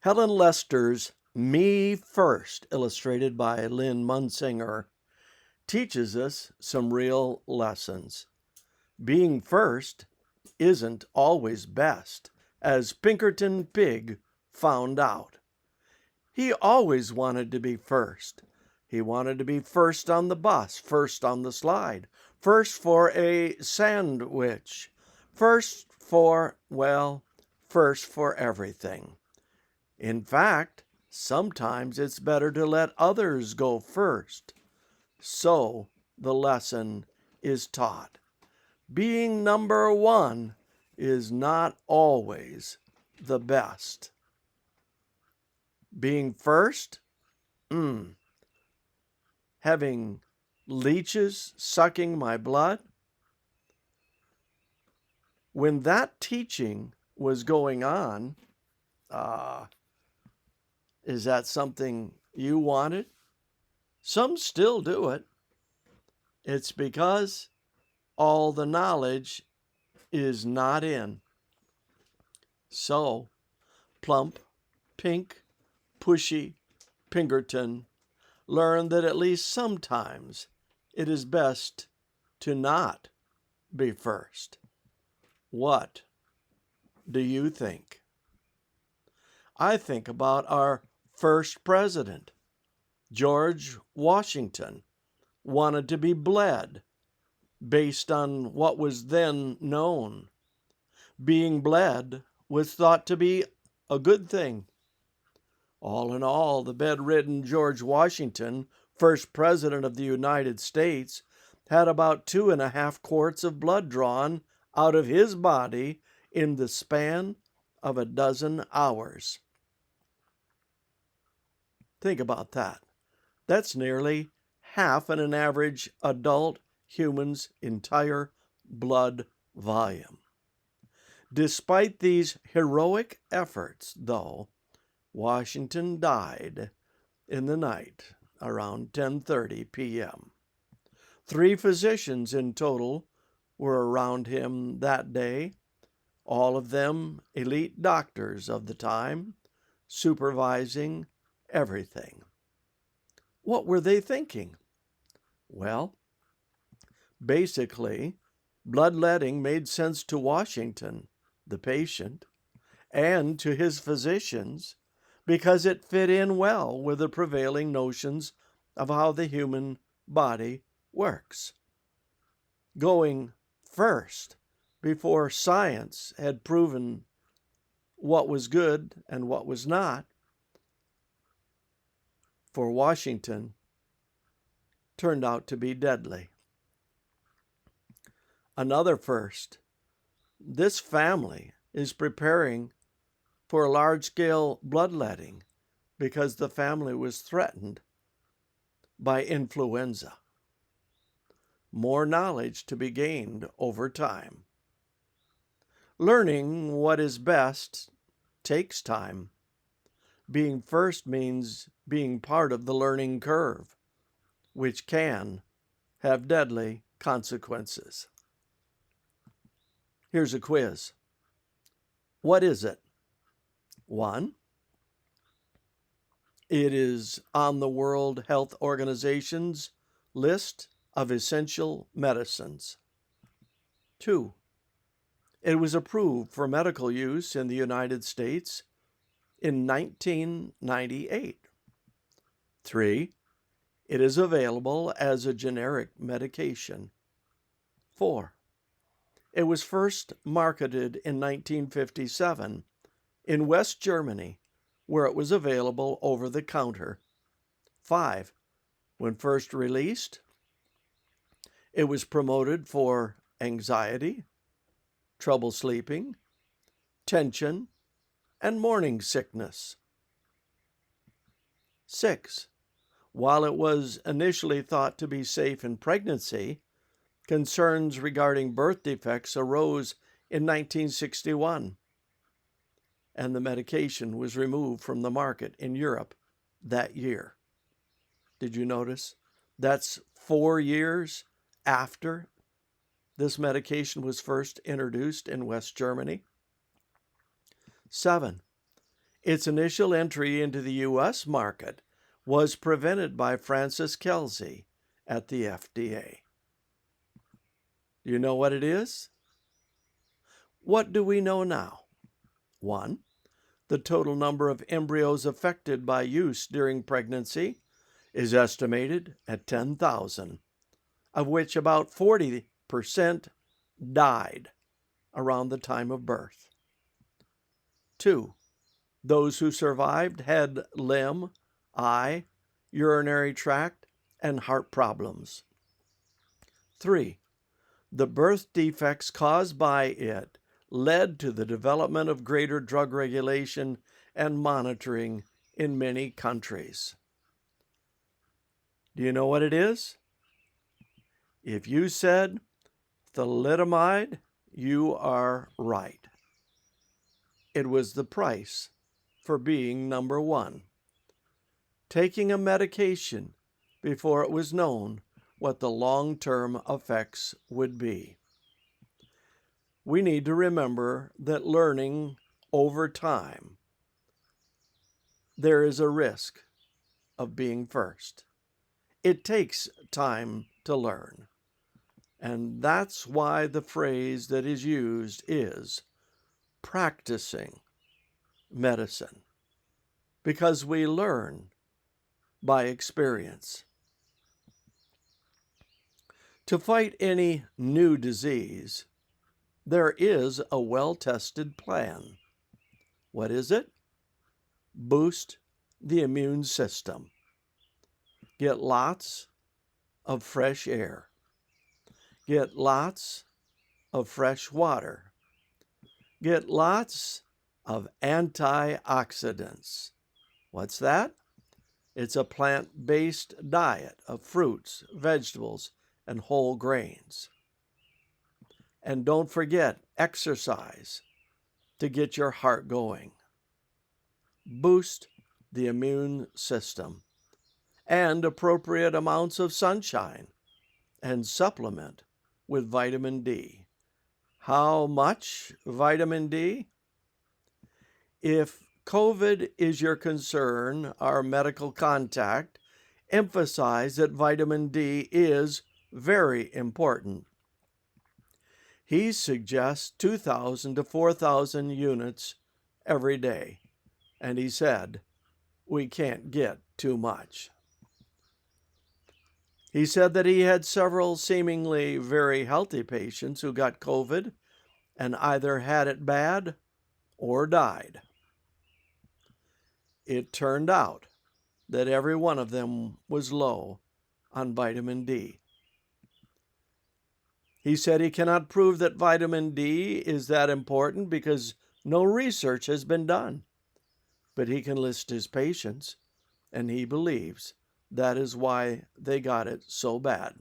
Helen Lester's Me First, illustrated by Lynn Munsinger, teaches us some real lessons. Being first isn't always best, as Pinkerton Pig found out. He always wanted to be first. He wanted to be first on the bus, first on the slide, first for a sandwich, first for, well, first for everything. In fact, sometimes it's better to let others go first. So the lesson is taught. Being number one is not always the best. Being first? Having leeches sucking my blood? When that teaching was going on, is that something you wanted? Some still do it. It's because all the knowledge is not in. So, plump, pink, pushy Pinkerton learned that at least sometimes it is best to not be first. What do you think? I think about our first president. George Washington wanted to be bled based on what was then known. Being bled was thought to be a good thing. All in all, the bedridden George Washington, first president of the United States, had about 2.5 quarts of blood drawn out of his body in the span of a dozen hours. Think about that. That's nearly half in an average adult human's entire blood volume. Despite these heroic efforts, though, Washington died in the night around 10:30 p.m. 3 physicians in total were around him that day, all of them elite doctors of the time, supervising everything. What were they thinking? Well, basically, bloodletting made sense to Washington, the patient, and to his physicians because it fit in well with the prevailing notions of how the human body works. Going first before science had proven what was good and what was not, for Washington, turned out to be deadly. Another first. This family is preparing for a large-scale bloodletting because the family was threatened by influenza. More knowledge to be gained over time. Learning what is best takes time. Being first means being part of the learning curve, which can have deadly consequences. Here's a quiz. What is it? 1, it is on the World Health Organization's list of essential medicines. 2, it was approved for medical use in the United States in 1998. 3, it is available as a generic medication. 4, it was first marketed in 1957 in West Germany, where it was available over the counter. 5, when first released, it was promoted for anxiety, trouble sleeping, tension, and morning sickness. 6, while it was initially thought to be safe in pregnancy, concerns regarding birth defects arose in 1961, and the medication was removed from the market in Europe that year. Did you notice? That's 4 years after this medication was first introduced in West Germany. 7, Its initial entry into the U.S. market was prevented by Francis Kelsey at the FDA. Do you know what it is? What do we know now? 1. The total number of embryos affected by use during pregnancy is estimated at 10,000, of which about 40% died around the time of birth. 2. Those who survived had limb, eye, urinary tract, and heart problems. 3. The birth defects caused by it led to the development of greater drug regulation and monitoring in many countries. Do you know what it is? If you said thalidomide, you are right. It was the price for being number one. Taking a medication before it was known what the long-term effects would be. We need to remember that learning over time, there is a risk of being first. It takes time to learn. And that's why the phrase that is used is practicing medicine, because we learn by experience. To fight any new disease, there is a well-tested plan. What is it? Boost the immune system. Get lots of fresh air. Get lots of fresh water. Get lots of antioxidants. What's that? It's a plant-based diet of fruits, vegetables, and whole grains. And don't forget exercise to get your heart going. Boost the immune system and appropriate amounts of sunshine, and supplement with vitamin D. How much vitamin D? If COVID is your concern, our medical contact emphasized that vitamin D is very important. He suggests 2,000 to 4,000 units every day, and he said, we can't get too much. He said that he had several seemingly very healthy patients who got COVID and either had it bad or died. It turned out that every one of them was low on vitamin D. He said he cannot prove that vitamin D is that important because no research has been done, but he can list his patients, and he believes that is why they got it so bad.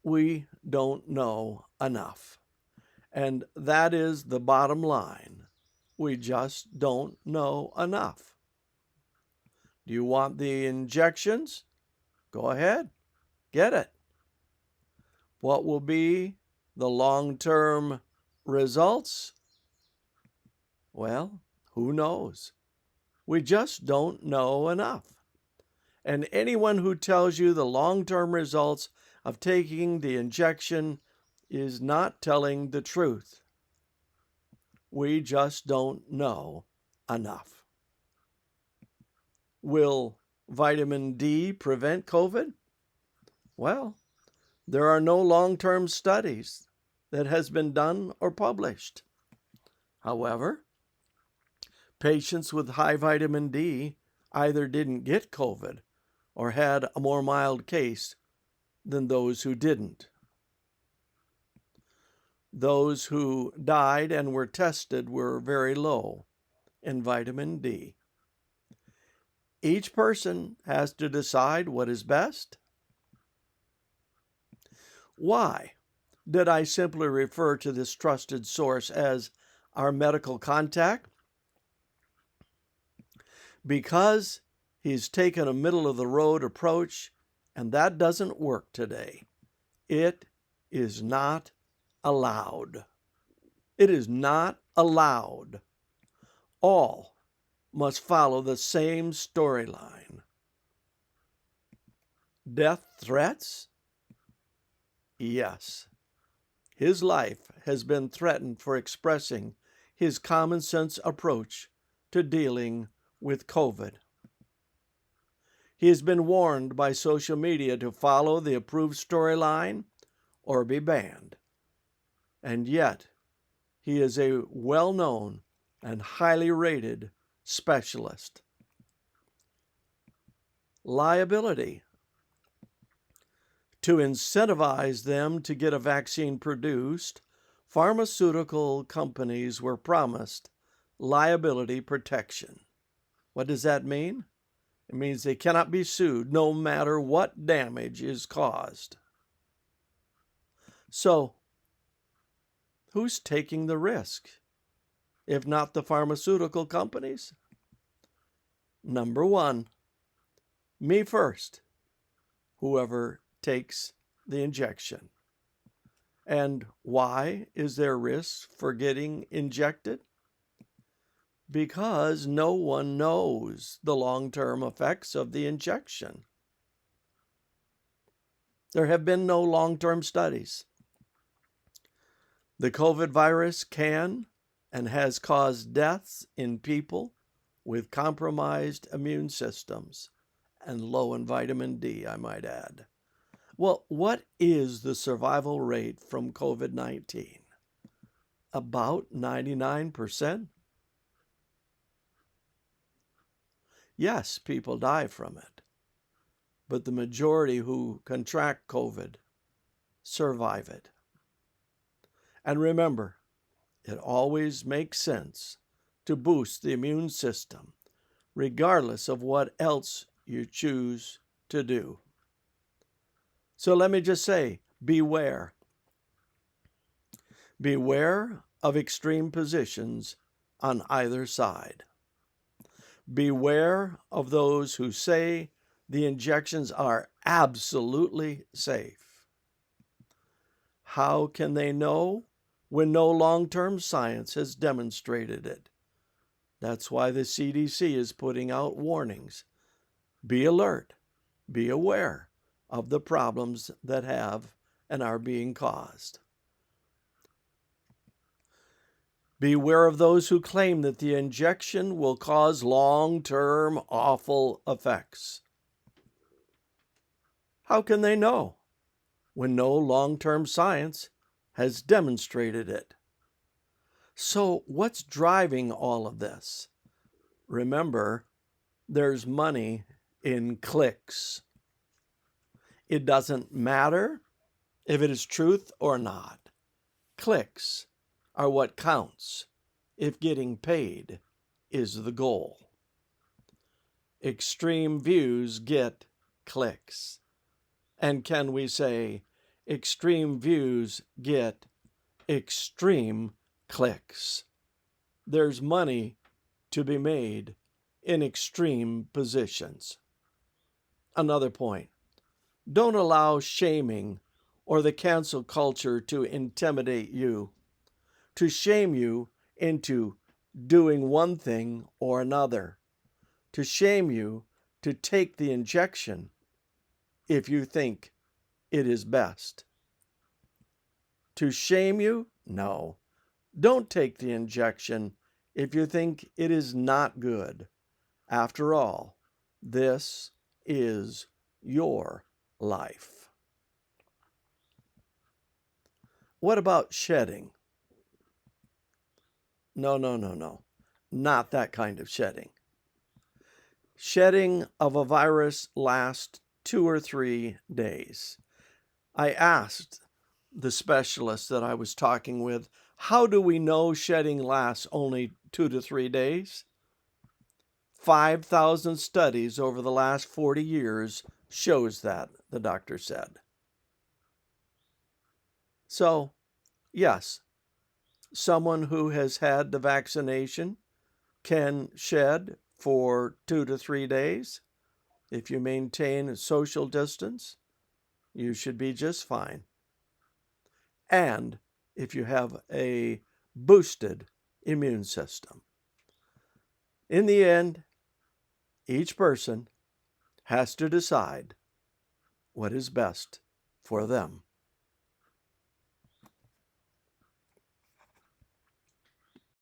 We don't know enough, and that is the bottom line. We just don't know enough. Do you want the injections? Go ahead, get it. What will be the long-term results? Well, who knows? We just don't know enough. And anyone who tells you the long-term results of taking the injection is not telling the truth. We just don't know enough. Will vitamin D prevent COVID? Well, there are no long-term studies that has been done or published. However, patients with high vitamin D either didn't get COVID or had a more mild case than those who didn't. Those who died and were tested were very low in vitamin D. Each person has to decide what is best. Why did I simply refer to this trusted source as our medical contact? Because he's taken a middle-of-the-road approach, and that doesn't work today. It is not allowed. It is not allowed all must follow the same storyline. Death threats? Yes. His life has been threatened for expressing his common sense approach to dealing with COVID. He has been warned by social media to follow the approved storyline or be banned. And yet, he is a well-known and highly rated specialist. Liability. To incentivize them to get a vaccine produced, pharmaceutical companies were promised liability protection. What does that mean? It means they cannot be sued no matter what damage is caused. So, who's taking the risk, if not the pharmaceutical companies? Number one, me first, whoever takes the injection. And why is there risk for getting injected? Because no one knows the long-term effects of the injection. There have been no long-term studies. The COVID virus can and has caused deaths in people with compromised immune systems and low in vitamin D, I might add. Well, what is the survival rate from COVID-19? About 99%. Yes, people die from it, but the majority who contract COVID survive it. And remember, it always makes sense to boost the immune system, regardless of what else you choose to do. So let me just say, beware. Beware of extreme positions on either side. Beware of those who say the injections are absolutely safe. How can they know when no long-term science has demonstrated it? That's why the CDC is putting out warnings. Be alert, be aware of the problems that have and are being caused. Beware of those who claim that the injection will cause long-term awful effects. How can they know when no long-term science has demonstrated it? So what's driving all of this? Remember, there's money in clicks. It doesn't matter if it is truth or not. Clicks are what counts if getting paid is the goal. Extreme views get clicks. And can we say extreme views get extreme clicks? There's money to be made in extreme positions. Another point. Don't allow shaming or the cancel culture to intimidate you, to shame you into doing one thing or another, to shame you to take the injection if you think it is best. To shame you? No. Don't take the injection if you think it is not good. After all, this is your life. What about shedding? No. Not that kind of shedding. Shedding of a virus lasts 2 or 3 days. I asked the specialist that I was talking with, how do we know shedding lasts only 2 to 3 days? 5,000 studies over the last 40 years shows that, the doctor said. So, yes, someone who has had the vaccination can shed for 2 to 3 days. If you maintain a social distance, you should be just fine. And if you have a boosted immune system. In the end, each person has to decide what is best for them.